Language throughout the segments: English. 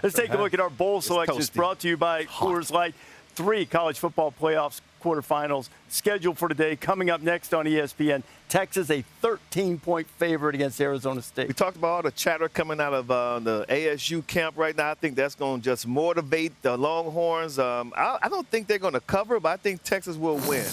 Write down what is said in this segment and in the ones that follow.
Let's take a look at our bowl selections brought to you by Coors Light. 3 college football playoffs quarterfinals scheduled for today. Coming up next on ESPN, Texas a 13-point favorite against Arizona State. We talked about all the chatter coming out of the ASU camp right now. I think that's going to just motivate the Longhorns. I don't think they're going to cover, but I think Texas will win.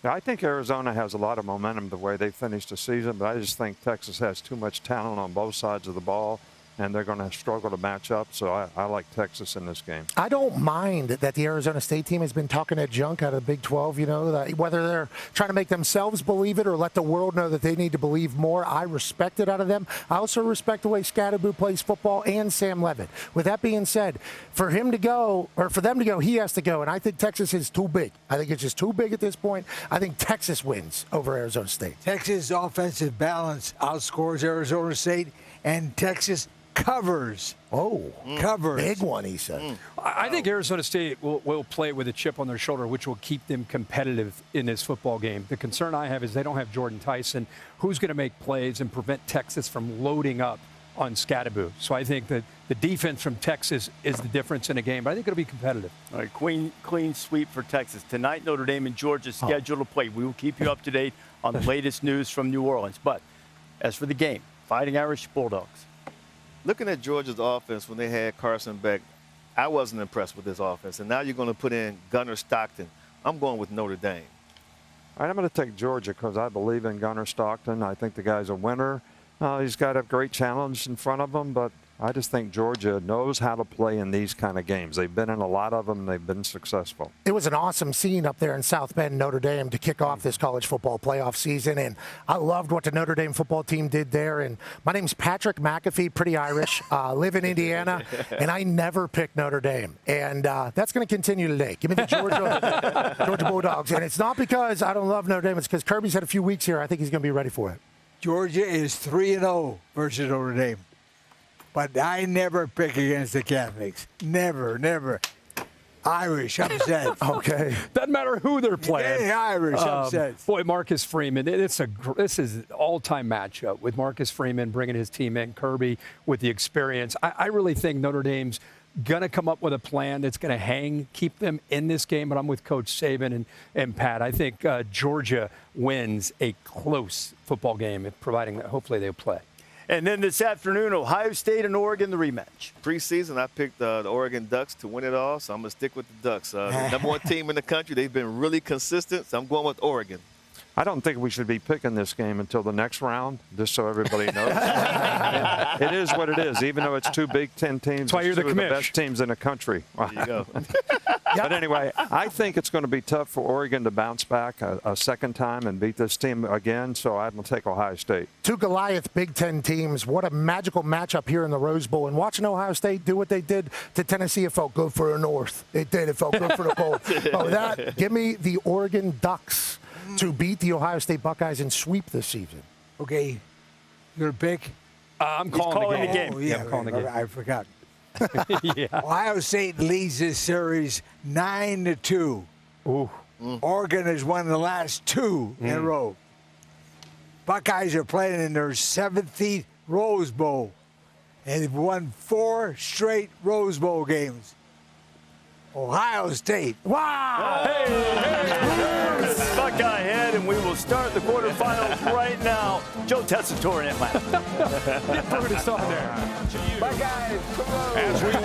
Yeah, I think Arizona has a lot of momentum the way they finished the season, but I just think Texas has too much talent on both sides of the ball, and they're going to struggle to match up. So I like Texas in this game. I don't mind that the Arizona State team has been talking that junk out of the Big 12, you know, that whether they're trying to make themselves believe it or let the world know that they need to believe more. I respect it out of them. I also respect the way Scadaboo plays football and Sam Levitt. With that being said, for him to go, or for them to go, he has to go. And I think Texas is too big. I think it's just too big at this point. I think Texas wins over Arizona State. Texas offensive balance outscores Arizona State, and Texas covers. Covers. Big one, he said. I think Arizona State will play with a chip on their shoulder, which will keep them competitive in this football game. The concern I have is they don't have Jordan Tyson, who's going to make plays and prevent Texas from loading up on Scadaboo. So I think that the defense from Texas is the difference in a game, but I think it'll be competitive. All right, clean sweep for Texas. Tonight, Notre Dame and Georgia scheduled to play. We will keep you up to date on the latest news from New Orleans. But as for the game, Fighting Irish Bulldogs. Looking at Georgia's offense when they had Carson Beck, I wasn't impressed with this offense. And now you're going to put in Gunnar Stockton. I'm going with Notre Dame. All right, I'm going to take Georgia because I believe in Gunnar Stockton. I think the guy's a winner. He's got a great challenge in front of him, but I just think Georgia knows how to play in these kind of games. They've been in a lot of them, and they've been successful. It was an awesome scene up there in South Bend, Notre Dame, to kick off this college football playoff season, and I loved what the Notre Dame football team did there. And my name's Patrick McAfee, pretty Irish, live in Indiana, and I never picked Notre Dame. And that's going to continue today. Give me the Georgia Bulldogs. And it's not because I don't love Notre Dame. It's because Kirby's had a few weeks here. I think he's going to be ready for it. Georgia is 3-0 versus Notre Dame. But I never pick against the Catholics. Never. Irish upset. Okay. Doesn't matter who they're playing. Yeah, Irish upset. Boy, Marcus Freeman. This is an all-time matchup with Marcus Freeman bringing his team in, Kirby with the experience. I really think Notre Dame's going to come up with a plan that's going to keep them in this game. But I'm with Coach Saban and Pat. I think Georgia wins a close football game, providing that hopefully they'll play. And then this afternoon, Ohio State and Oregon, the rematch. Preseason, I picked the Oregon Ducks to win it all, so I'm going to stick with the Ducks. The number 1 team in the country. They've been really consistent, so I'm going with Oregon. I don't think we should be picking this game until the next round, just so everybody knows. It is what it is, even though it's 2 Big Ten teams. That's why you're the commish. Best teams in the country. There you go. But anyway, I think it's going to be tough for Oregon to bounce back a second time and beat this team again, so I'm going to take Ohio State. 2 Goliath Big Ten teams. What a magical matchup here in the Rose Bowl. And watching Ohio State do what they did to Tennessee, it felt good for the North. It did. It felt good for the Cold. But with that, give me the Oregon Ducks to beat the Ohio State Buckeyes and sweep this season. Okay. You're going to pick? I'm calling the game. Oh, yeah, I'm calling the game. I forgot. Yeah. Ohio State leads this series 9-2. Ooh. Oregon has won the last 2 in a row. Buckeyes are playing in their 17th Rose Bowl, and they've won 4 straight Rose Bowl games. Ohio State. Wow! Hey, Buckeye head, and we will start the quarterfinals right now. Joe Tessitore in Atlanta. Put us on there. Buckeyes, come on. As we